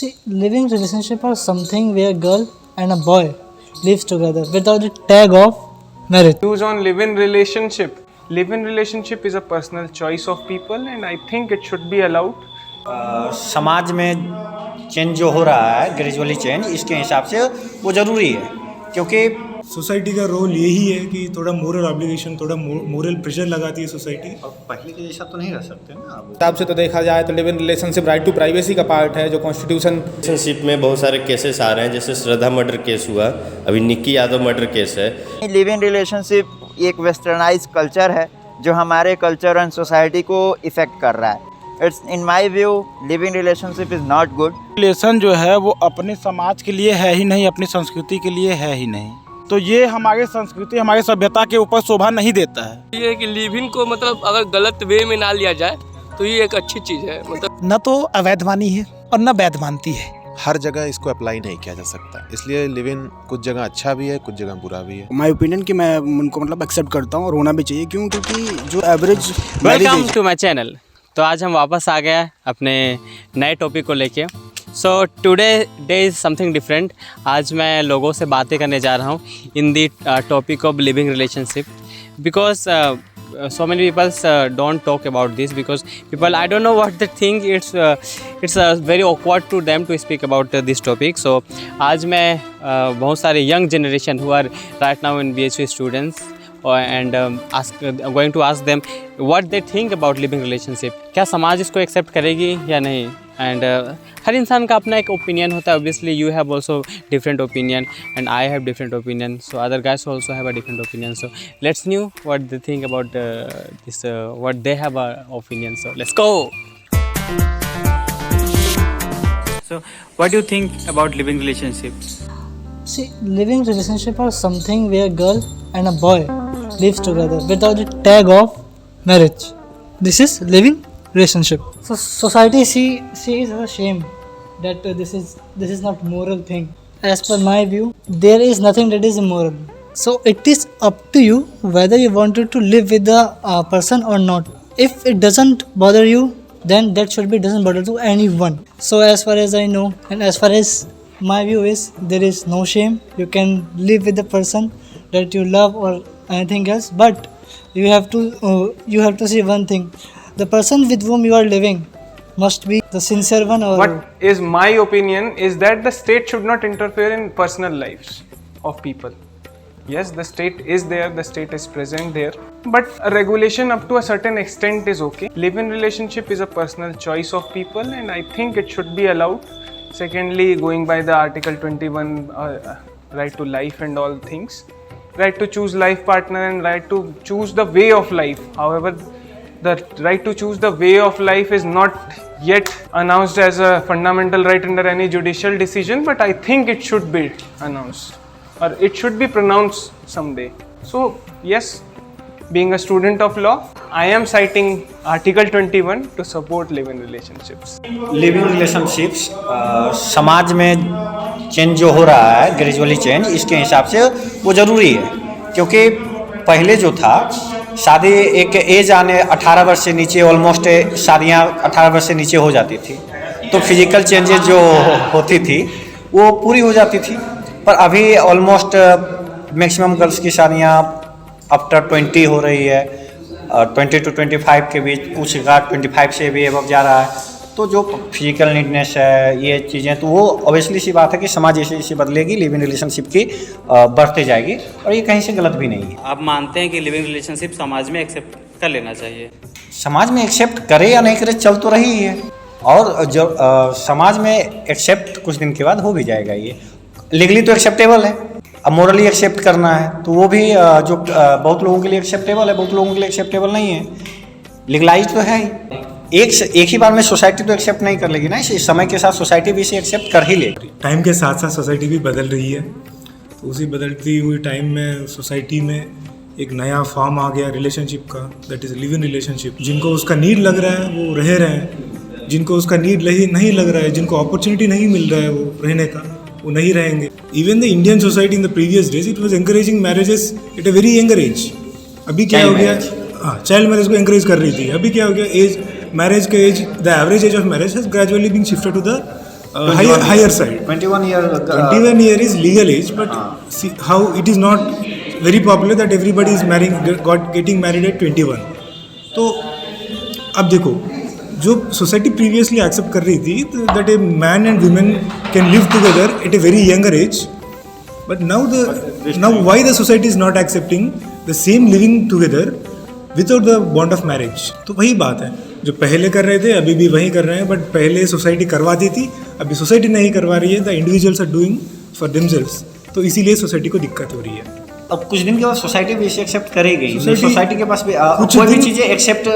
See, living relationship are something where girl and a boy lives together without the tag of marriage. Views on live-in relationship. Live-in relationship is a personal choice of people and I think it should be allowed. समाज में change जो हो रहा है gradually change इसके हिसाब से वो ज़रूरी है क्योंकि सोसाइटी का रोल यही है कि थोड़ा मोरल ऑब्लिगेशन थोड़ा मोरल प्रेशर लगाती है सोसाइटी। पहले के जैसा तो नहीं रह सकते ना। हिसाब से तो देखा जाए तो live in relationship right to privacy का पार्ट है जो कॉन्स्टिट्यूशन। रिलेशनशिप में बहुत सारे केसेस आ रहे हैं, जैसे श्रद्धा मर्डर केस हुआ, अभी निक्की यादव मर्डर केस है। लिव इन रिलेशनशिप एक वेस्टर्नाइज कल्चर है जो हमारे कल्चर एंड सोसाइटी को इफेक्ट कर रहा है। It's in my view living relationship is not good. Relation जो है वो अपने समाज के लिए है ही नहीं, अपनी संस्कृति के लिए है ही नहीं, तो ये हमारे संस्कृति हमारे सभ्यता के ऊपर शोभा नहीं देता है। ये है कि लिविंग को मतलब अगर गलत वे में ना लिया जाए तो ये एक अच्छी चीज़ है। मतलब न तो अवैध मानी है और न वैध मानती है। हर जगह इसको अप्लाई नहीं किया जा सकता, इसलिए लिव इन कुछ जगह अच्छा भी है, कुछ जगह बुरा भी है। माय ओपिनियन कि मैं उनको मतलब एक्सेप्ट करता हूँ और होना भी चाहिए, क्यों? क्योंकि जो average welcome to my channel. तो आज हम वापस आ गए अपने नए टॉपिक को लेके। So today day is something different. आज मैं लोगों से बातें करने जा रहा हूँ in the topic of living relationship, because so many people don't talk about this because people, I don't know what they think, it's very awkward to them to speak about this topic. So आज मैं बहुत सारे young generation who are right now in BHU students and going to ask them what they think about living relationship. क्या समाज इसको accept करेगी या नहीं? एंड हर इंसान का अपना एक ओपिनियन होता है। Obviously you have also different opinion and I have different opinion, so other guys also have a different opinion, so let's knew what they think about this, what they have a opinion, so let's go. So what do you think about living relationships? See, living relationship are something where girl and a boy lives together without the tag of marriage. This is living relationship. So society sees as a shame that this is not moral thing. As per my view, there is nothing that is immoral. So it is up to you whether you wanted to live with the person or not. If it doesn't bother you, then that should be doesn't bother to anyone. So as far as I know and as far as my view is, there is no shame. You can live with the person that you love or anything else, but you have to see one thing: the person with whom you are living must be the sincere one. Or What is my opinion is that the state should not interfere in personal lives of people. Yes, the state is there, the state is present there, but a regulation up to a certain extent is okay. Live-in relationship is a personal choice of people and I think it should be allowed. Secondly, going by the Article 21 right to life and all things, right to choose life partner and right to choose the way of life. However, the right to choose the way of life is not yet announced as a fundamental right under any judicial decision, but I think it should be announced or it should be pronounced someday. So yes, being a student of law, I am citing Article 21 to support live-in relationships. Living relationships समाज में change जो हो रहा है gradually change इसके हिसाब से वो ज़रूरी है क्योंकि पहले जो था शादी एक एज आने 18 वर्ष से नीचे ऑलमोस्ट शादियां 18 वर्ष से नीचे हो जाती थी, तो फिजिकल चेंजेस जो होती थी वो पूरी हो जाती थी। पर अभी ऑलमोस्ट मैक्सिमम गर्ल्स की शादियां आफ्टर 20 हो रही है, 20 to 25 के बीच, कुछ का 25 से भी एबव जा रहा है। तो जो फिजिकल नीडनेस है ये चीज़ें, तो वो ऑब्वियसली सी बात है कि समाज जैसे बदलेगी, लिविंग रिलेशनशिप की बढ़ते जाएगी और ये कहीं से गलत भी नहीं है। आप मानते हैं कि लिविंग रिलेशनशिप समाज में एक्सेप्ट कर लेना चाहिए? समाज में एक्सेप्ट करे या नहीं करे चल तो रही है, और जो समाज में एक्सेप्ट कुछ दिन के बाद हो भी जाएगा। ये लीगली तो एक्सेप्टेबल है, अब मोरली एक्सेप्ट करना है तो वो भी जो बहुत लोगों के लिए एक्सेप्टेबल है, बहुत लोगों के लिए एक्सेप्टेबल नहीं है। लीगलाइज तो है ही, एक ही बार में सोसाइटी तो एक्सेप्ट नहीं कर लेगी ना, इस समय के साथ सोसाइटी भी इसे एक्सेप्ट कर ही लेगी। टाइम के साथ साथ सोसाइटी भी बदल रही है, तो उसी बदलती हुई टाइम में सोसाइटी में एक नया फॉर्म आ गया रिलेशनशिप का, that is live in relationship. जिनको उसका नीड लग रहा है वो रह रहे हैं, जिनको उसका नीड नहीं लग रहा है, जिनको अपॉर्चुनिटी नहीं मिल रहा है वो रहने का, वो नहीं रहेंगे। Even the Indian society in the previous days it was encouraging marriages at a very younger age. अभी क्या हो गया? हाँ, चाइल्ड मैरिज को एनकरेज कर रही थी। अभी क्या हो गया? एज मैरिज का age, the average age of marriage has gradually been shifted to the higher side. 21 year 21 year is legal age, but see how it is not very popular that everybody is getting married at 21. तो अब देखो, जो society previously accept कर रही थी that a man and women can live together at a very younger age, but now why the society is not accepting the same living together without the bond of marriage? तो वही बात है, जो पहले कर रहे थे अभी भी वही कर रहे हैं, बट पहले सोसाइटी करवाती थी, अभी सोसाइटी नहीं करवा रही है. The individuals are doing for themselves, तो इसीलिए सोसाइटी को दिक्कत हो रही है. अब कुछ दिन के बाद सोसाइटी भी इसे एक्सेप्ट करेगी. सोसाइटी के पास भी कोई भी चीज़ें एक्सेप्ट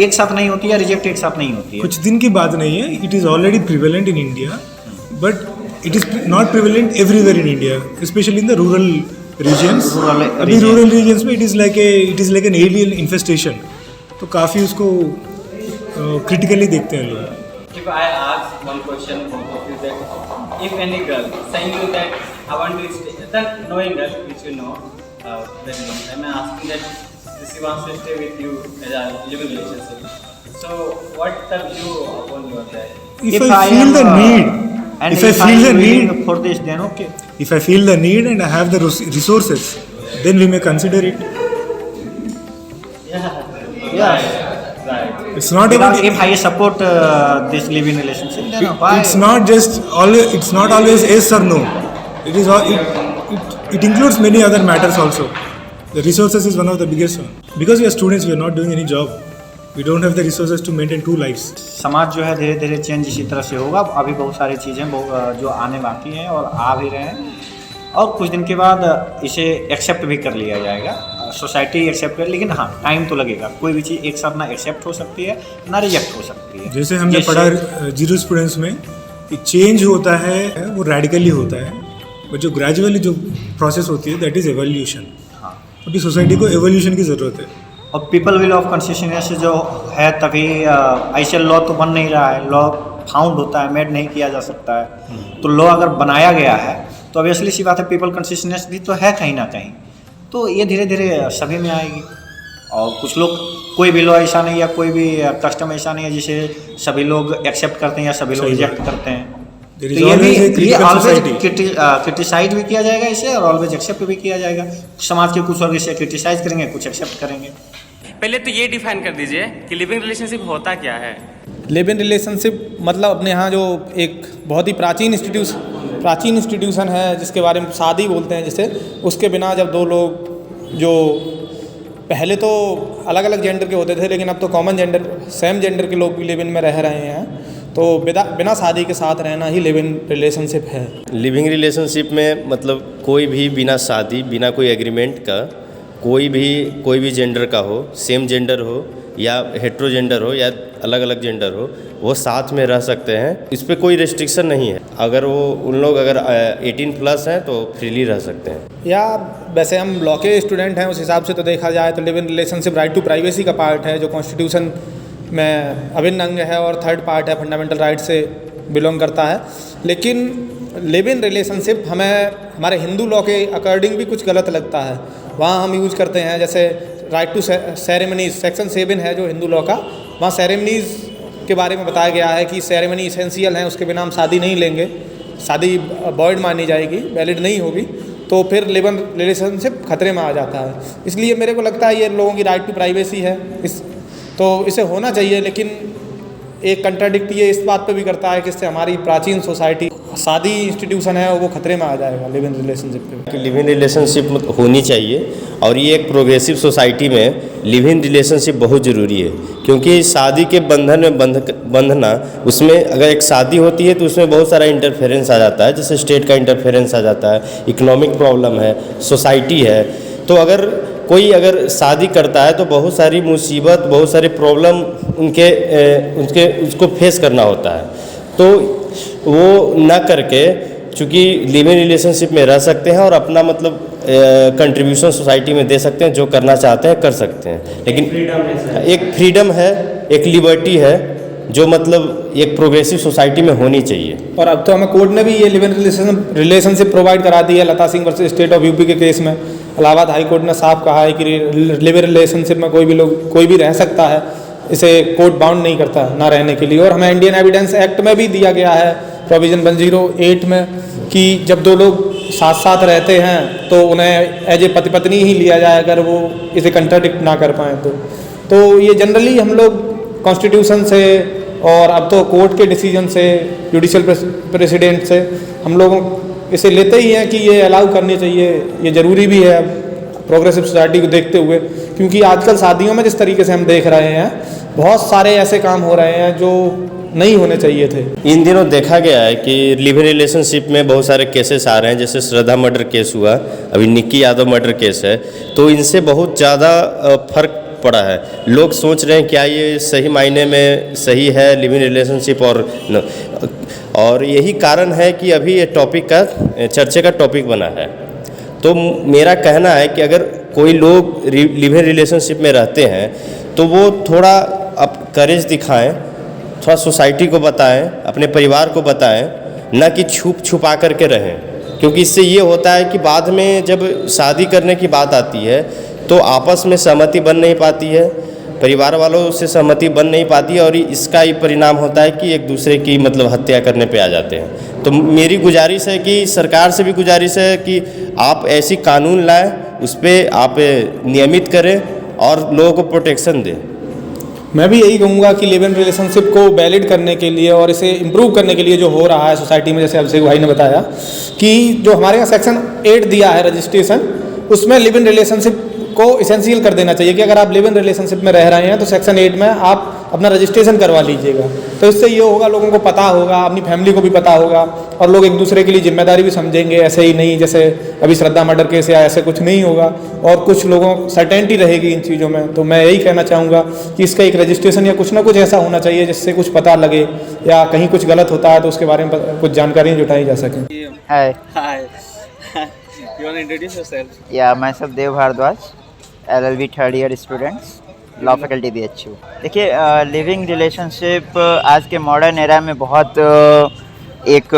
एक साथ नहीं होती है, रिजेक्ट एक साथ नहीं होती है. कुछ दिन की बात नहीं है. It is already prevalent in India, but it is not prevalent everywhere in India, specially in the rural regions. अभी रूरल रीजन्स में it is like an alien infestation. तो काफ़ी उसको क्रिटिकली देखते हैं लोग. If I ask one question both of you, that if any girl saying you that I want to stay, that knowing girl which you know very long time, I'm asking that she wants to stay with you as a living relationship. So what the view upon your that? If I feel the need, and if I feel the need for this, then okay. If I feel the need and I have the resources, then we may consider it. Yeah. It's not about if I support this living relationship, then why? It's not just always. It's not always yes or no. It is. It includes many other matters also. The resources is one of the biggest one. Because we are students, we are not doing any job. We don't have the resources to maintain two lives. समाज जो है धीरे धीरे change इसी तरह से होगा. अभी बहुत सारी चीज़ें जो आने बाकी हैं और आ भी रहे हैं, और कुछ दिन के बाद इसे एक्सेप्ट भी कर लिया जाएगा. सोसाइटी एक्सेप्ट कर, लेकिन हाँ टाइम तो लगेगा. कोई भी चीज़ एक साथ ना एक्सेप्ट हो सकती है ना रिजेक्ट हो सकती है. जैसे हमने पढ़ा जीरो स्टूडेंट्स में, चेंज होता है वो रेडिकली होता है, बट जो ग्रेजुअली जो प्रोसेस होती है दैट इज़ एवोल्यूशन. हाँ, अभी सोसाइटी को एवोल्यूशन की ज़रूरत है. और पीपल विल ऑफ कॉन्स्टिट्यूशंस जो है, तभी ऐसे लॉ तो बन नहीं रहा है. लॉ फाउंड होता है, मेड नहीं किया जा सकता है. तो लॉ अगर बनाया गया है तो ऑब्वियसली सी बात है पीपल कॉन्स्टिट्यूशंस भी तो है कहीं ना कहीं. तो ये धीरे धीरे सभी में आएगी. और कुछ लोग, कोई भी लॉ ऐसा नहीं, या कोई भी कस्टम ऐसा नहीं है जिसे सभी लोग एक्सेप्ट करते हैं या सभी लोग रिजेक्ट करते हैं. तो ये ऑलवेज क्रिटिसाइज भी किया जाएगा इसे, और ऑलवेज एक्सेप्ट भी किया जाएगा. समाज के कुछ लोग इसे क्रिटिसाइज करेंगे, कुछ एक्सेप्ट करेंगे. पहले तो ये डिफाइन कर दीजिए कि लिविंग रिलेशनशिप होता क्या है. लिव इन रिलेशनशिप मतलब अपने यहाँ जो एक बहुत ही प्राचीन इंस्टीट्यूशन है जिसके बारे में शादी बोलते हैं, जिसे उसके बिना जब दो लोग जो पहले तो अलग अलग जेंडर के होते थे, लेकिन अब तो कॉमन जेंडर सेम जेंडर के लोग भी लिव इन में रह रहे हैं, तो बिना शादी के साथ रहना ही लिव इन रिलेशनशिप है. लिविंग रिलेशनशिप में मतलब कोई भी बिना शादी, बिना कोई एग्रीमेंट का, कोई भी जेंडर का हो, सेम जेंडर हो या हेट्रो जेंडर हो या अलग अलग जेंडर हो, वो साथ में रह सकते हैं. इस पर कोई रिस्ट्रिक्शन नहीं है. अगर उन लोग अगर 18+ हैं तो फ्रीली रह सकते हैं. या वैसे हम लॉ के स्टूडेंट हैं, उस हिसाब से तो देखा जाए तो live in relationship right to privacy का पार्ट है, जो कॉन्स्टिट्यूशन में अभिन्न अंग है, और थर्ड पार्ट है, फंडामेंटल राइट से बिलोंग करता है. लेकिन लिव इन रिलेशनशिप हमें हमारे हिंदू लॉ के अकॉर्डिंग भी कुछ गलत लगता है. वहाँ हम यूज करते हैं जैसे राइट टू सेरेमनीज, सेक्शन 7 है जो हिंदू लॉ का, वहाँ सेरेमनीज के बारे में बताया गया है कि सेरेमनी इसेंशियल है, उसके बिना हम शादी नहीं लेंगे, शादी वॉइड मानी जाएगी, वैलिड नहीं होगी, तो फिर लिव इन रिलेशनशिप खतरे में आ जाता है. इसलिए मेरे को लगता है ये लोगों की राइट टू प्राइवेसी है, तो इसे होना चाहिए. लेकिन एक कंट्राडिक्ट ये इस बात पे भी करता है कि इससे हमारी प्राचीन सोसाइटी, शादी इंस्टीट्यूशन है, वो खतरे में आ जाएगा लिव इन रिलेशनशिप पे. लिव इन रिलेशनशिप होनी चाहिए, और ये एक प्रोग्रेसिव सोसाइटी में लिव इन रिलेशनशिप बहुत ज़रूरी है. क्योंकि शादी के बंधन में बंधना, उसमें अगर एक शादी होती है तो उसमें बहुत सारा इंटरफेरेंस आ जाता है, जैसे स्टेट का इंटरफेरेंस आ जाता है, इकोनॉमिक प्रॉब्लम है, सोसाइटी है. तो अगर कोई शादी करता है तो बहुत सारी मुसीबत, बहुत सारे प्रॉब्लम उसको फेस करना होता है. तो वो ना करके, चूँकि लिव इन रिलेशनशिप में रह सकते हैं और अपना मतलब कंट्रीब्यूशन सोसाइटी में दे सकते हैं, जो करना चाहते हैं कर सकते हैं. लेकिन एक फ्रीडम है, एक लिबर्टी है, जो मतलब एक प्रोग्रेसिव सोसाइटी में होनी चाहिए. और अब तो हमें कोर्ट ने भी ये लिव इन रिलेशनशिप प्रोवाइड करा दी है. Lata Singh versus state of UP के केस में इलाहाबाद हाई कोर्ट ने साफ कहा है कि लिव इन रिलेशनशिप में कोई भी रह सकता है, इसे कोर्ट बाउंड नहीं करता ना रहने के लिए. और हमें इंडियन एविडेंस एक्ट में भी दिया गया है प्रोविज़न 108 में कि जब दो लोग साथ साथ रहते हैं तो उन्हें एज ए पति पत्नी ही लिया जाए अगर वो इसे कंट्राडिक्ट ना कर पाएँ तो ये जनरली हम लोग कॉन्स्टिट्यूशन से और अब तो कोर्ट के डिसीजन से, जुडिशल प्रेसिडेंट से हम लोगों इसे लेते ही हैं कि ये अलाउ करनी चाहिए, ये ज़रूरी भी है प्रोग्रेसिव सोसाइटी को देखते हुए, क्योंकि आजकल शादियों में जिस तरीके से हम देख रहे हैं बहुत सारे ऐसे काम हो रहे हैं जो नहीं होने चाहिए थे। इन दिनों देखा गया है कि लिव इन रिलेशनशिप में बहुत सारे केसेस आ रहे हैं, जैसे श्रद्धा मर्डर केस हुआ, अभी निक्की यादव मर्डर केस है, तो इनसे बहुत ज़्यादा फर्क पड़ा है। लोग सोच रहे हैं क्या ये सही मायने में सही है लिव इन रिलेशनशिप और यही कारण है कि अभी ये टॉपिक का चर्चे का टॉपिक बना है। तो मेरा कहना है कि अगर कोई लोग लिव इन रिलेशनशिप में रहते हैं तो वो थोड़ा अब करेज दिखाएं, थोड़ा सोसाइटी को बताएं, अपने परिवार को बताएं, ना कि छुपा करके रहें, क्योंकि इससे ये होता है कि बाद में जब शादी करने की बात आती है तो आपस में सहमति बन नहीं पाती है, परिवार वालों से सहमति बन नहीं पाती है और इसका ही परिणाम होता है कि एक दूसरे की मतलब हत्या करने पे आ जाते हैं। तो मेरी गुजारिश है कि सरकार से भी गुजारिश है कि आप ऐसी कानून लाएं, उस पर आप नियमित करें और लोगों को प्रोटेक्शन दें। मैं भी यही कहूँगा कि लिव इन रिलेशनशिप को वैलिड करने के लिए और इसे इम्प्रूव करने के लिए जो हो रहा है सोसाइटी में, जैसे अभिषेक भाई ने बताया कि जो हमारे यहाँ सेक्शन 8 दिया है रजिस्ट्रेशन, उसमें लिव इन रिलेशनशिप को इसेंशियल कर देना चाहिए कि अगर आप लिव इन रिलेशनशिप में रह रहे हैं तो सेक्शन 8 में आप अपना रजिस्ट्रेशन करवा लीजिएगा। तो इससे ये होगा, लोगों को पता होगा, अपनी फैमिली को भी पता होगा और लोग एक दूसरे के लिए जिम्मेदारी भी समझेंगे। ऐसे ही नहीं जैसे अभी श्रद्धा मर्डर केस या ऐसे कुछ नहीं होगा और कुछ लोगों को सर्टेनिटी रहेगी इन चीज़ों में। तो मैं यही कहना चाहूँगा कि इसका एक रजिस्ट्रेशन या कुछ ना कुछ ऐसा होना चाहिए जिससे कुछ पता लगे या कहीं कुछ गलत होता है तो उसके बारे में कुछ जानकारियाँ जुटाई जा सकें। Hi. You want to introduce yourself? Yeah, myself Dev Bhardwaj, LLB third year students, law faculty BHU। देखिए, लिविंग रिलेशनशिप आज के मॉडर्न एरा में बहुत एक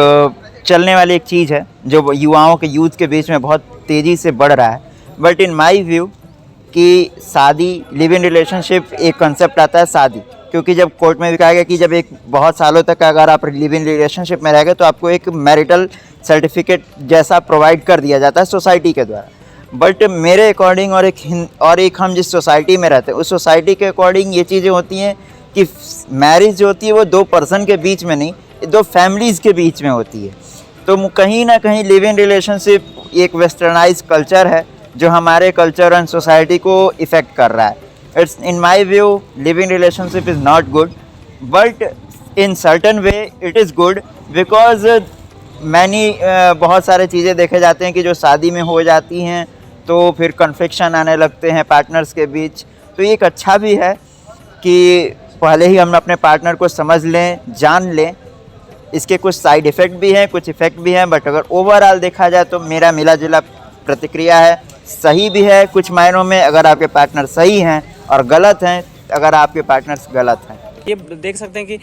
चलने वाली एक चीज़ है जो युवाओं के यूथ के बीच में बहुत तेज़ी से बढ़ रहा है। बट इन माय व्यू कि शादी, लिव इन रिलेशनशिप एक कंसेप्ट आता है शादी, क्योंकि जब कोर्ट में भी कहा गया कि जब एक बहुत सालों तक अगर आप लिव इन रिलेशनशिप में रहेंगे तो आपको एक मैरिटल सर्टिफिकेट जैसा प्रोवाइड कर दिया जाता है सोसाइटी के द्वारा। बट मेरे अकॉर्डिंग और एक हम जिस सोसाइटी में रहते हैं उस सोसाइटी के अकॉर्डिंग ये चीज़ें होती हैं कि मैरिज जो होती है वो दो पर्सन के बीच में नहीं, दो फैमिलीज़ के बीच में होती है। तो कहीं ना कहीं लिव इन रिलेशनशिप एक वेस्टर्नाइज कल्चर है जो हमारे कल्चर एंड सोसाइटी को इफ़ेक्ट कर रहा है। It's in my view live in relationship is not good, but in certain way it is good because बहुत सारे चीज़ें देखे जाते हैं कि जो शादी में हो जाती हैं तो फिर कन्फ्लिक्शन आने लगते हैं पार्टनर्स के बीच। तो ये एक अच्छा भी है कि पहले ही हम अपने पार्टनर को समझ लें, जान लें। इसके कुछ साइड इफ़ेक्ट भी हैं, कुछ इफ़ेक्ट भी हैं, बट अगर ओवरऑल देखा जाए तो मेरा मिला जुला प्रतिक्रिया है। सही भी है कुछ मायनों में अगर आपके पार्टनर सही हैं और गलत हैं अगर आपके पार्टनर्स गलत हैं। ये देख सकते हैं कि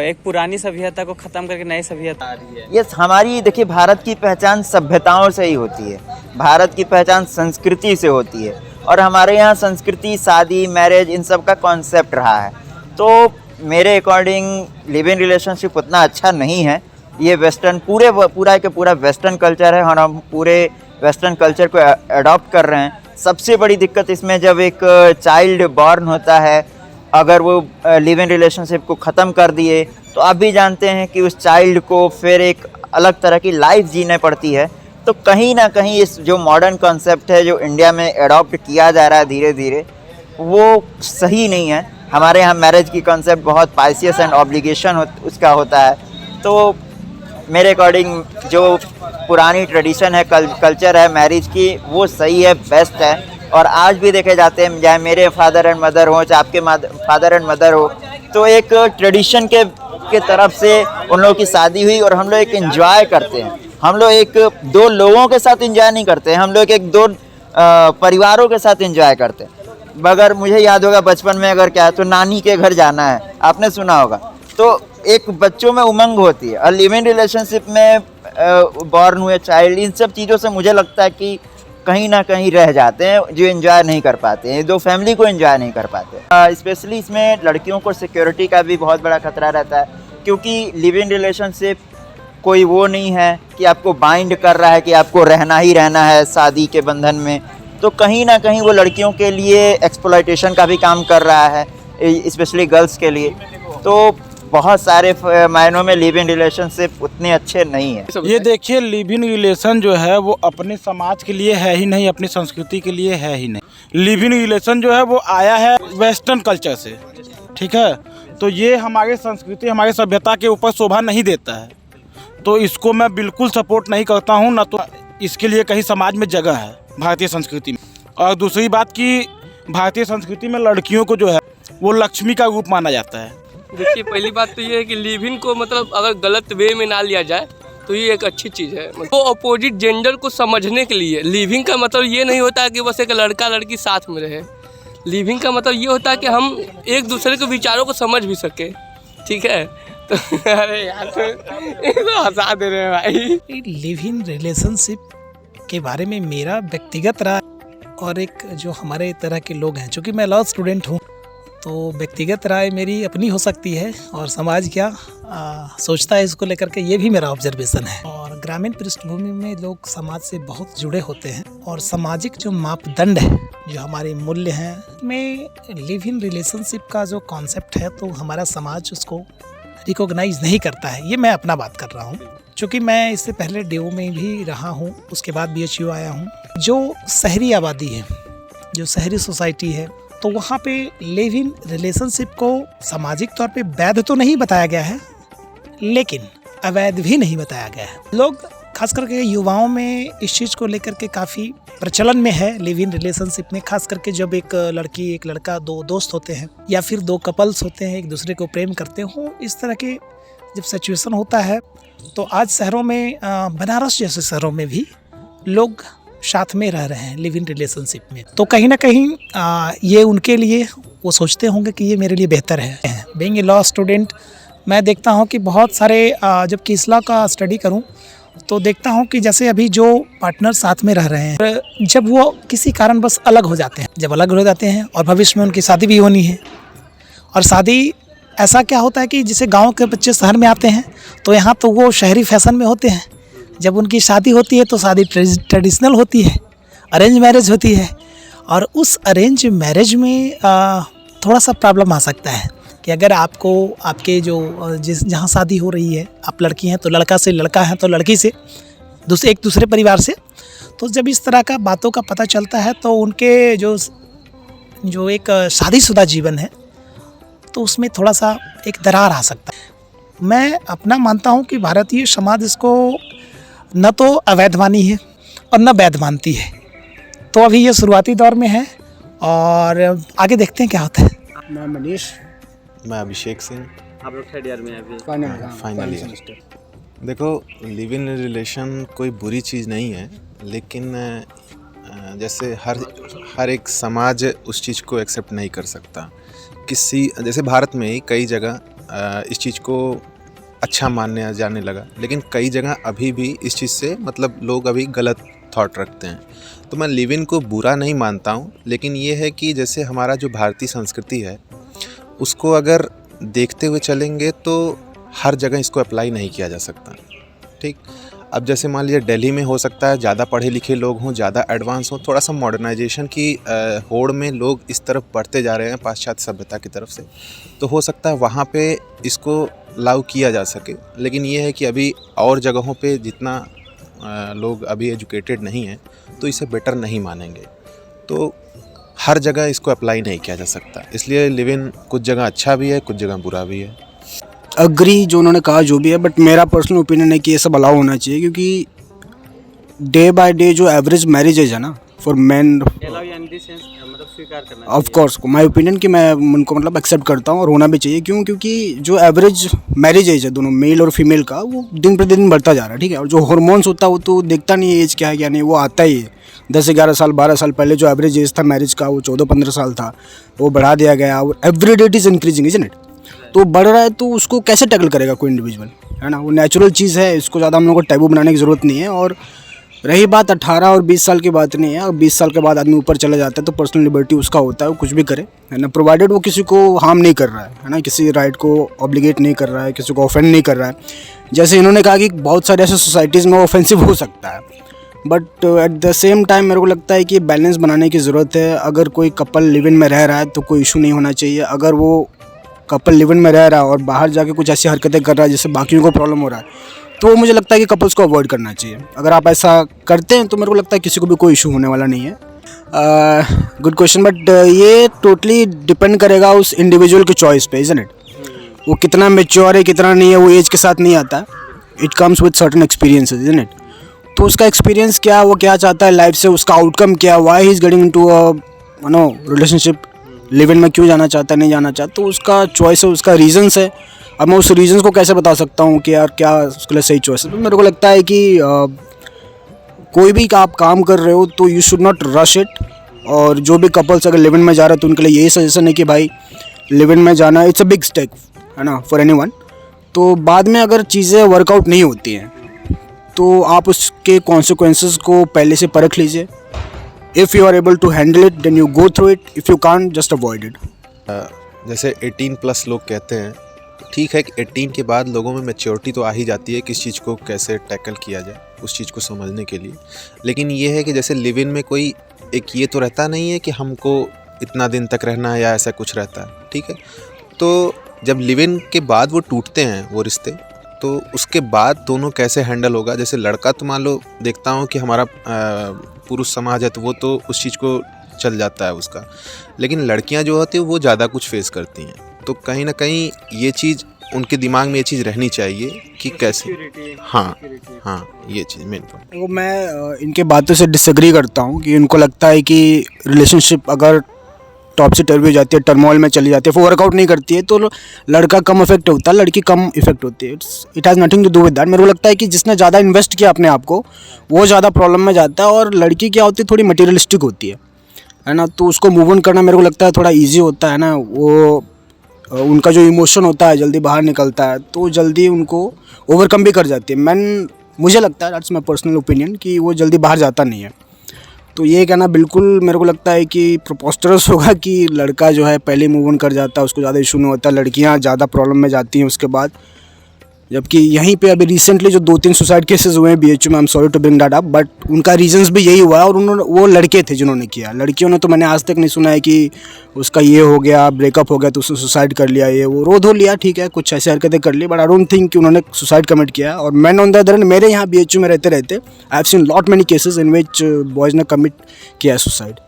एक पुरानी सभ्यता को ख़त्म करके नई सभ्यता आ रही है। यस, हमारी देखिए भारत की पहचान सभ्यताओं से ही होती है, भारत की पहचान संस्कृति से होती है और हमारे यहाँ संस्कृति शादी, मैरिज इन सब का कॉन्सेप्ट रहा है। तो मेरे अकॉर्डिंग लिव इन रिलेशनशिप उतना अच्छा नहीं है। ये वेस्टर्न पूरा के पूरा वेस्टर्न कल्चर है और हम पूरे वेस्टर्न कल्चर को अडॉप्ट कर रहे हैं। सबसे बड़ी दिक्कत इसमें जब एक चाइल्ड बॉर्न होता है, अगर वो लिव इन रिलेशनशिप को ख़त्म कर दिए तो आप भी जानते हैं कि उस चाइल्ड को फिर एक अलग तरह की लाइफ जीने पड़ती है। तो कहीं ना कहीं इस जो मॉडर्न कॉन्सेप्ट है जो इंडिया में अडॉप्ट किया जा रहा है धीरे धीरे, वो सही नहीं है। हमारे यहाँ मैरिज की कॉन्सेप्ट बहुत पाइसियस एंड ऑब्लिगेशन उसका होता है। तो मेरे अकॉर्डिंग जो पुरानी ट्रेडिशन है, कल्चर है मैरिज की, वो सही है, बेस्ट है। और आज भी देखे जाते हैं, चाहे मेरे फादर एंड मदर हो, चाहे आपके फादर एंड मदर हो, तो एक ट्रेडिशन के तरफ से उन लोगों की शादी हुई और हम लोग एक एंजॉय करते हैं। हम लोग एक दो लोगों के साथ एंजॉय नहीं करते हैं, हम लोग एक दो परिवारों के साथ एंजॉय करते हैं। मगर मुझे याद होगा बचपन में अगर क्या है तो नानी के घर जाना है, आपने सुना होगा, तो एक बच्चों में उमंग होती है। और लिव इन रिलेशनशिप में बॉर्न हुए चाइल्ड, इन सब चीज़ों से मुझे लगता है कि कहीं ना कहीं रह जाते हैं, जो एंजॉय नहीं कर पाते हैं, दो फैमिली को एंजॉय नहीं कर पाते। स्पेशली इसमें लड़कियों को सिक्योरिटी का भी बहुत बड़ा खतरा रहता है, क्योंकि लिव इन रिलेशनशिप कोई वो नहीं है कि आपको बाइंड कर रहा है कि आपको रहना ही रहना है शादी के बंधन में, तो कहीं ना कहीं वो लड़कियों के लिए एक्सप्लॉयटेशन का भी काम कर रहा है, स्पेशली गर्ल्स के लिए। तो बहुत सारे मायनों में लिव इन रिलेशनशिप उतने अच्छे नहीं हैं। ये देखिए, लिव इन रिलेशन जो है वो अपने समाज के लिए है ही नहीं, अपनी संस्कृति के लिए है ही नहीं। लिव इन रिलेशन जो है वो आया है वेस्टर्न कल्चर से, ठीक है। तो ये हमारे संस्कृति, हमारे सभ्यता के ऊपर शोभा नहीं देता है, तो इसको मैं बिल्कुल सपोर्ट नहीं करता हूँ, ना तो इसके लिए कहीं समाज में जगह है भारतीय संस्कृति में। और दूसरी बात कि भारतीय संस्कृति में लड़कियों को जो है वो लक्ष्मी का रूप माना जाता है। देखिए, पहली बात तो ये है कि लिव इन को मतलब अगर गलत वे में ना लिया जाए तो ये एक अच्छी चीज़ है। तो अपोजिट जेंडर को समझने के लिए लिविंग का मतलब ये नहीं होता है कि बस एक लड़का लड़की साथ में रहे। लिविंग का मतलब ये होता है कि हम एक दूसरे के विचारों को समझ भी सके, ठीक है। तो अरे यार, तो हंसा दे रहे हैं भाई। लिव इन रिलेशनशिप के बारे में मेरा व्यक्तिगत राय और एक जो हमारे तरह के लोग हैं, चूँकि मैं लॉ स्टूडेंट हूँ, तो व्यक्तिगत राय मेरी अपनी हो सकती है और समाज क्या सोचता है इसको लेकर के, ये भी मेरा ऑब्जर्वेशन है। और ग्रामीण पृष्ठभूमि में लोग समाज से बहुत जुड़े होते हैं और सामाजिक जो मापदंड है, जो हमारे मूल्य हैं, में लिव इन रिलेशनशिप का जो कॉन्सेप्ट है, तो हमारा समाज उसको रिकॉग्नाइज नहीं करता है। ये मैं अपना बात कर रहा हूँ, चूँकि मैं इससे पहले DU में भी रहा हूँ, उसके बाद BHU आया हूँ। जो शहरी आबादी है, जो शहरी सोसाइटी है, तो वहाँ पे लिव इन रिलेशनशिप को सामाजिक तौर पे वैध तो नहीं बताया गया है, लेकिन अवैध भी नहीं बताया गया है। लोग खास करके युवाओं में इस चीज़ को लेकर के काफ़ी प्रचलन में है लिव इन रिलेशनशिप में, खास करके जब एक लड़की एक लड़का दो दोस्त होते हैं या फिर दो कपल्स होते हैं, एक दूसरे को प्रेम करते हो, इस तरह के जब सिचुएशन होता है, तो आज शहरों में बनारस जैसे शहरों में भी लोग साथ में रह रहे हैं लिव इन रिलेशनशिप में। तो कहीं ना कहीं ये उनके लिए, वो सोचते होंगे कि ये मेरे लिए बेहतर है। बीइंग ए लॉ स्टूडेंट, मैं देखता हूँ कि बहुत सारे जब केस लॉ का स्टडी करूँ तो देखता हूँ कि जैसे अभी जो पार्टनर साथ में रह रहे हैं, जब वो किसी कारण बस अलग हो जाते हैं, जब अलग हो जाते हैं और भविष्य में उनकी शादी भी होनी है, और शादी ऐसा क्या होता है कि जैसे गाँव के बच्चे शहर में आते हैं तो यहाँ तो वो शहरी फैशन में होते हैं, जब उनकी शादी होती है तो शादी ट्रेडिशनल होती है, अरेंज मैरिज होती है। और उस अरेंज मैरिज में थोड़ा सा प्रॉब्लम आ सकता है कि अगर आपको आपके जो जहाँ शादी हो रही है, आप लड़की हैं तो लड़का से, लड़का है तो लड़की से, एक दूसरे परिवार से, तो जब इस तरह का बातों का पता चलता है तो उनके जो एक शादीशुदा जीवन है, तो उसमें थोड़ा सा एक दरार आ सकता है। मैं अपना मानता हूँ कि भारतीय समाज इसको न तो अवैध मानी है और न वैध मानती है, तो अभी ये शुरुआती दौर में है और आगे देखते हैं क्या होता है। मैं मनीष। मैं अभिषेक सिंह। आप लोग थर्ड ईयर में अभी? Final year. देखो, लिव इन रिलेशन कोई बुरी चीज़ नहीं है, लेकिन जैसे हर एक समाज उस चीज़ को एक्सेप्ट नहीं कर सकता। जैसे भारत में ही कई जगह इस चीज़ को अच्छा मानने जाने लगा, लेकिन कई जगह अभी भी इस चीज़ से मतलब लोग अभी गलत थॉट रखते हैं। तो मैं लिव इन को बुरा नहीं मानता हूँ, लेकिन ये है कि जैसे हमारा जो भारतीय संस्कृति है, उसको अगर देखते हुए चलेंगे तो हर जगह इसको अप्लाई नहीं किया जा सकता, ठीक। अब जैसे मान लीजिए दिल्ली में हो सकता है ज़्यादा पढ़े लिखे लोग हों, ज़्यादा एडवांस हों, थोड़ा सा मॉडर्नाइजेशन की होड़ में लोग इस तरफ बढ़ते जा रहे हैं पाश्चात्य सभ्यता की तरफ से, तो हो सकता है वहाँ पे इसको लागू किया जा सके। लेकिन ये है कि अभी और जगहों पे जितना लोग अभी एजुकेटेड नहीं हैं, तो इसे बेटर नहीं मानेंगे, तो हर जगह इसको अप्लाई नहीं किया जा सकता। इसलिए लिव इन कुछ जगह अच्छा भी है, कुछ जगह बुरा भी है। अग्री जो उन्होंने कहा जो भी है, बट मेरा पर्सनल ओपिनियन है कि ये सब अलाउ होना चाहिए, क्योंकि डे बाय डे जो एवरेज मैरिजेज है ना for man, of course my opinion कि मैं उनको मतलब एक्सेप्ट करता हूँ और होना भी चाहिए। क्यों? क्योंकि जो एवरेज मैरिज एज है दोनों मेल और फीमेल का, वो दिन प्रतिदिन बढ़ता जा रहा है, ठीक है। और जो हार्मोन्स होता है वो तो देखता नहीं है एज क्या है क्या नहीं, वो आता ही है। 10-11 साल 12 साल पहले जो एवरेज एज था मैरिज का वो 14-15 साल था, वो बढ़ा दिया गया और every day it is increasing, isn't it? तो बढ़ रहा है तो उसको कैसे टैकल करेगा कोई इंडिविजुअल, है ना। वो नेचुरल चीज़ है, इसको ज़्यादा हम लोग को टैबू बनाने की ज़रूरत नहीं है। और रही बात 18 और 20 साल की बात नहीं है, और 20 साल के बाद आदमी ऊपर चला जाता है तो पर्सनल लिबर्टी उसका होता है, वो कुछ भी करे, है ना, प्रोवाइडेड वो किसी को हार्म नहीं कर रहा है ना, किसी राइट को ऑब्लिगेट नहीं कर रहा है, किसी को ऑफेंड नहीं कर रहा है। जैसे इन्होंने कहा कि बहुत सारे ऐसे सोसाइटीज़ में ऑफेंसिव हो सकता है, but at the same time मेरे को लगता है कि बैलेंस बनाने की ज़रूरत है। अगर कोई कपल लिव इन में रह रहा है तो कोई इशू नहीं होना चाहिए। अगर वो कपल लिव इन में रह रहा है और बाहर जाके कुछ ऐसी हरकतें कर रहा है जिससे बाकियों को प्रॉब्लम हो रहा है, तो मुझे लगता है कि कपल्स को अवॉइड करना चाहिए। अगर आप ऐसा करते हैं तो मेरे को लगता है किसी को भी कोई इशू होने वाला नहीं है। गुड क्वेश्चन, बट ये टोटली डिपेंड करेगा उस इंडिविजुअल की चॉइस पे, इज़न्ट इट? वो कितना मेच्योर है कितना नहीं है वो एज के साथ नहीं आता, it comes with certain experiences, isn't it? तो उसका एक्सपीरियंस क्या, वो क्या चाहता है लाइफ से, उसका आउटकम क्या, why he is getting into a relationship, live in में क्यों जाना चाहता है नहीं जाना चाहता, तो उसका चॉइस है, उसका रीजंस है। अब मैं उस रीजंस को कैसे बता सकता हूँ कि यार क्या उसके लिए सही चॉइस है? तो मेरे को लगता है कि कोई भी आप काम कर रहे हो तो you should not rush it. और जो भी कपल्स अगर लिव इन में जा रहे हैं तो उनके लिए यही सजेशन है कि भाई लिव इन में जाना इट्स अ बिग स्टेप, है ना, फॉर एनीवन। तो बाद में अगर चीज़ें वर्कआउट नहीं होती हैं तो आप उसके कॉन्सिक्वेंसेस को पहले से परख लीजिए। If you are able to handle it then you go through it, if you can't just avoid it. जैसे 18+ लोग कहते हैं, ठीक है कि 18 के बाद लोगों में मैच्योरिटी तो आ ही जाती है किस चीज़ को कैसे टैकल किया जाए, उस चीज़ को समझने के लिए। लेकिन ये है कि जैसे लिव इन में कोई एक ये तो रहता नहीं है कि हमको इतना दिन तक रहना है या ऐसा कुछ रहता है, ठीक है। तो जब लिव इन के बाद वो टूटते हैं वो रिश्ते, तो उसके बाद दोनों कैसे हैंडल होगा। जैसे लड़का तो मान लो देखता हूँ कि हमारा पुरुष समाज है तो वो तो उस चीज़ को चल जाता है उसका, लेकिन लड़कियाँ जो होती हैं वो ज़्यादा कुछ फेस करती हैं। तो कहीं ना कहीं ये चीज़ उनके दिमाग में ये चीज़ रहनी चाहिए कि कैसे, हाँ ये चीज़ मेन पॉइंट। वो मैं इनके बातों से डिसएग्री करता हूँ कि उनको लगता है कि रिलेशनशिप अगर टॉप से टर्वी हो जाती है, टर्मोल में चली जाती है, वो वर्कआउट नहीं करती है तो लड़का कम इफेक्ट होता है, लड़की कम इफेक्ट होती है। It has nothing to do with that. मेरे को लगता है कि जिसने ज़्यादा इन्वेस्ट किया अपने आप को वो ज़्यादा प्रॉब्लम में जाता है, और लड़की क्या होती है थोड़ी मटीरियलिस्टिक होती है ना, तो उसको मूव ऑन करना मेरे को लगता है थोड़ा ईजी होता है ना। वो उनका जो इमोशन होता है जल्दी बाहर निकलता है तो जल्दी उनको ओवरकम भी कर जाती है। मुझे लगता है, दैट्स माई पर्सनल ओपिनियन, कि वो जल्दी बाहर जाता नहीं है। तो ये कहना बिल्कुल मेरे को लगता है कि प्रोपोस्टरस होगा कि लड़का जो है पहले मूव ऑन कर जाता है, उसको ज़्यादा इशू नहीं होता, लड़कियां ज़्यादा प्रॉब्लम में जाती हैं उसके बाद। जबकि यहीं पे अभी रिसेंटली जो 2-3 सुसाइड केसेस हुए हैं BHU में, I am sorry to bring that up, but उनका रीजंस भी यही हुआ है, और उन्होंने वो लड़के थे जिन्होंने किया। लड़कियों ने तो मैंने आज तक नहीं सुना है कि उसका ये हो गया, ब्रेकअप हो गया तो उसने सुसाइड कर लिया, ये वो रो धो लिया, ठीक है, कुछ ऐसी हरकतें कर ली, बट आई डोंट थिंक कि उन्होंने सुसाइड कमिट किया। और man on the other hand, मेरे यहाँ BHU में रहते रहते I have seen lot many cases in which boys ने कमिट किया है सुसाइड।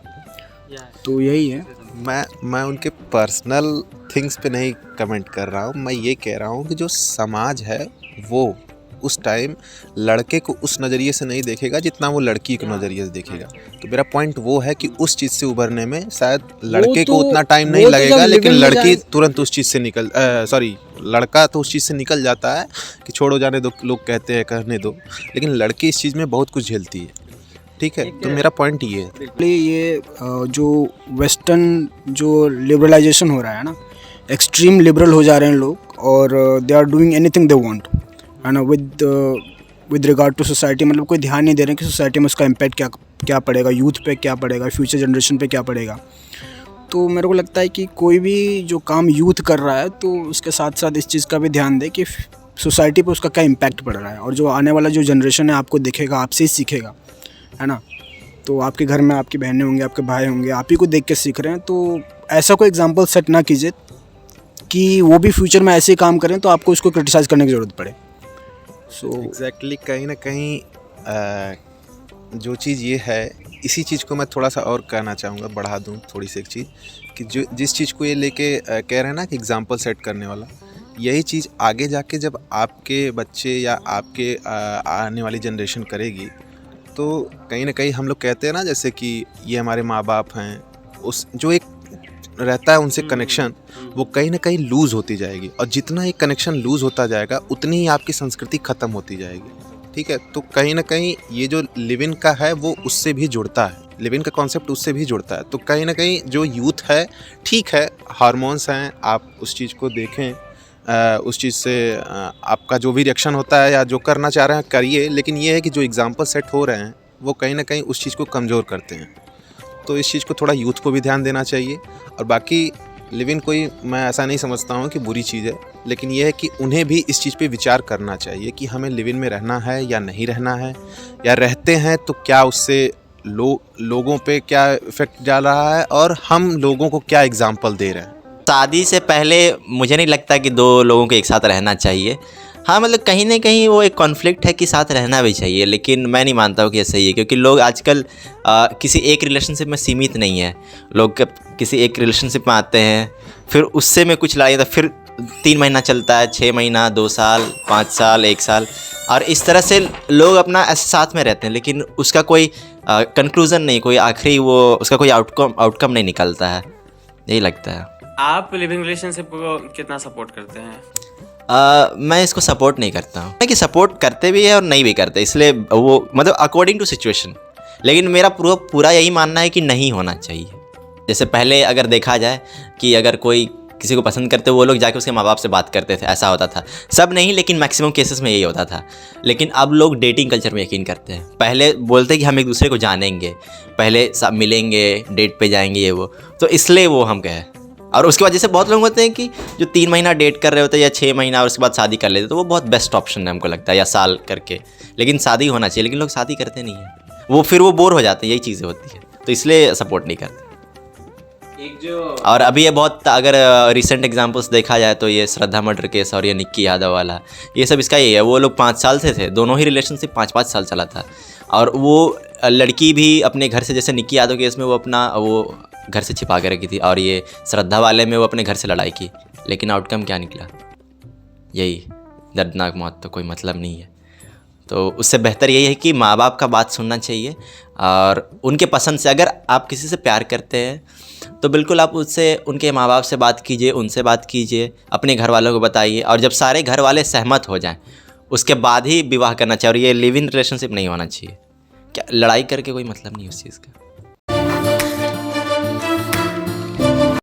तो यही है। मैं उनके पर्सनल थिंग्स पे नहीं कमेंट कर रहा हूँ, मैं ये कह रहा हूँ कि जो समाज है वो उस टाइम लड़के को उस नज़रिए से नहीं देखेगा जितना वो लड़की के नज़रिए से देखेगा। तो मेरा पॉइंट वो है कि उस चीज़ से उभरने में शायद लड़के को उतना टाइम नहीं लगेगा, लेकिन लड़की तुरंत उस चीज़ से लड़का तो उस चीज़ से निकल जाता है कि छोड़ो जाने दो, लोग कहते हैं करने दो, लेकिन लड़की इस चीज़ में बहुत कुछ झेलती है, ठीक है। तो मेरा पॉइंट ये है, ये जो वेस्टर्न जो लिबरलाइजेशन हो रहा है ना, एक्सट्रीम लिबरल हो जा रहे हैं लोग, और they are doing anything they want, है ना, विद रिगार्ड टू सोसाइटी। मतलब कोई ध्यान नहीं दे रहे हैं कि सोसाइटी में उसका इम्पैक्ट क्या पड़ेगा, यूथ पे क्या पड़ेगा, फ्यूचर जनरेशन पे क्या पड़ेगा। तो मेरे को लगता है कि कोई भी जो काम यूथ कर रहा है तो उसके साथ साथ इस चीज़ का भी ध्यान दे कि सोसाइटी पे उसका क्या इम्पैक्ट पड़ रहा है, और जो आने वाला जो जनरेशन है आपको देखेगा, आपसे ही सीखेगा, है ना। तो आपके घर में आपकी बहनें होंगे, आपके भाई होंगे, आप ही को देख के सीख रहे हैं। तो ऐसा कोई एग्जांपल सेट ना कीजिए कि वो भी फ्यूचर में ऐसे ही काम करें तो आपको उसको क्रिटिसाइज़ करने की ज़रूरत पड़े। सो एग्जैक्टली कहीं ना कहीं जो चीज़ ये है, इसी चीज़ को मैं थोड़ा सा और कहना चाहूँगा, बढ़ा दूँ थोड़ी सी एक चीज़, कि जो जिस चीज़ को ये लेके कह रहे हैं ना कि एग्जांपल सेट करने वाला, यही चीज़ आगे जाके जब आपके बच्चे या आपके आने वाली जनरेशन करेगी, तो कहीं ना कहीं हम लोग कहते हैं ना जैसे कि ये हमारे माँ बाप हैं, उस जो एक रहता है उनसे कनेक्शन, वो कहीं ना कहीं लूज़ होती जाएगी, और जितना एक कनेक्शन लूज़ होता जाएगा उतनी ही आपकी संस्कृति ख़त्म होती जाएगी, ठीक है। तो कहीं ना कहीं ये जो लिव इन का है वो उससे भी जुड़ता है, लिव इन का कॉन्सेप्ट उससे भी जुड़ता है। तो कहीं ना कहीं जो यूथ है, ठीक है, हार्मोन्स हैं, आप उस चीज़ को देखें, उस चीज़ से आपका जो भी रिएक्शन होता है या जो करना चाह रहे हैं करिए, लेकिन ये है कि जो एग्जांपल सेट हो रहे हैं वो कहीं ना कहीं उस चीज़ को कमज़ोर करते हैं। तो इस चीज़ को थोड़ा यूथ को भी ध्यान देना चाहिए। और बाकी लिव इन कोई, मैं ऐसा नहीं समझता हूँ कि बुरी चीज़ है, लेकिन यह है कि उन्हें भी इस चीज़ पे विचार करना चाहिए कि हमें लिव इन में रहना है या नहीं रहना है, या रहते हैं तो क्या उससे लोगों पे क्या इफ़ेक्ट डाल रहा है और हम लोगों को क्या एग्जाम्पल दे रहे हैं। शादी से पहले मुझे नहीं लगता कि दो लोगों को एक साथ रहना चाहिए। हाँ, मतलब कहीं ना कहीं वो एक कॉन्फ्लिक्ट है कि साथ रहना भी चाहिए, लेकिन मैं नहीं मानता हूँ कि ये सही है, क्योंकि लोग आजकल किसी एक रिलेशनशिप में सीमित नहीं है। लोग किसी एक रिलेशनशिप में आते हैं, फिर उससे में कुछ लड़ाई, तो फिर 3 महीना चलता है, 6 महीना, 2 साल, 5 साल, 1 साल, और इस तरह से लोग अपना ऐसे साथ में रहते हैं, लेकिन उसका कोई कंक्लूज़न नहीं, कोई आखिरी वो उसका कोई आउटकम नहीं निकलता है। यही लगता है। आप लिविंग रिलेशनशिप को कितना सपोर्ट करते हैं? मैं इसको सपोर्ट नहीं करता हूँ, कि सपोर्ट करते भी है और नहीं भी करते, इसलिए वो मतलब अकॉर्डिंग टू सिचुएशन। लेकिन मेरा पूरा यही मानना है कि नहीं होना चाहिए। जैसे पहले अगर देखा जाए कि अगर कोई किसी को पसंद करते वो लोग जाके उसके माँ बाप से बात करते थे, ऐसा होता था। सब नहीं, लेकिन मैक्सिमम केसेस में यही होता था। लेकिन अब लोग डेटिंग कल्चर में यकीन करते हैं। पहले बोलते कि हम एक दूसरे को जानेंगे, पहले सब मिलेंगे, डेट पे जाएंगे, ये वो, तो इसलिए वो हम कहें। और उसके बाद जैसे बहुत लोग होते हैं कि जो 3 महीना डेट कर रहे होते हैं या 6 महीना और उसके बाद शादी कर लेते, तो वो बहुत बेस्ट ऑप्शन है हमको लगता है, या साल करके। लेकिन शादी होना चाहिए, लेकिन लोग शादी करते नहीं हैं, वो फिर वो बोर हो जाते हैं, यही चीज़ें होती है, तो इसलिए सपोर्ट नहीं करते। और अभी ये बहुत, अगर रिसेंट एग्जांपल्स देखा जाए तो ये श्रद्धा मर्डर केस और ये निक्की यादव वाला, ये सब इसका ही है। वो लोग 5 साल से थे, दोनों ही रिलेशनशिप 5-5 साल चला था। और वो लड़की भी अपने घर से, जैसे निक्की यादव केस में वो अपना वो घर से छिपा के रखी थी, और ये श्रद्धा वाले में वो अपने घर से लड़ाई की, लेकिन आउटकम क्या निकला? यही दर्दनाक मौत। तो कोई मतलब नहीं है। तो उससे बेहतर यही है कि माँ बाप का बात सुनना चाहिए और उनके पसंद से, अगर आप किसी से प्यार करते हैं तो बिल्कुल आप उससे, उनके माँ बाप से बात कीजिए, उनसे बात कीजिए, अपने घर वालों को बताइए, और जब सारे घर वाले सहमत हो जाएं उसके बाद ही विवाह करना चाहिए। और ये लिव इन रिलेशनशिप नहीं होना चाहिए। क्या लड़ाई करके कोई मतलब नहीं उस चीज़ का।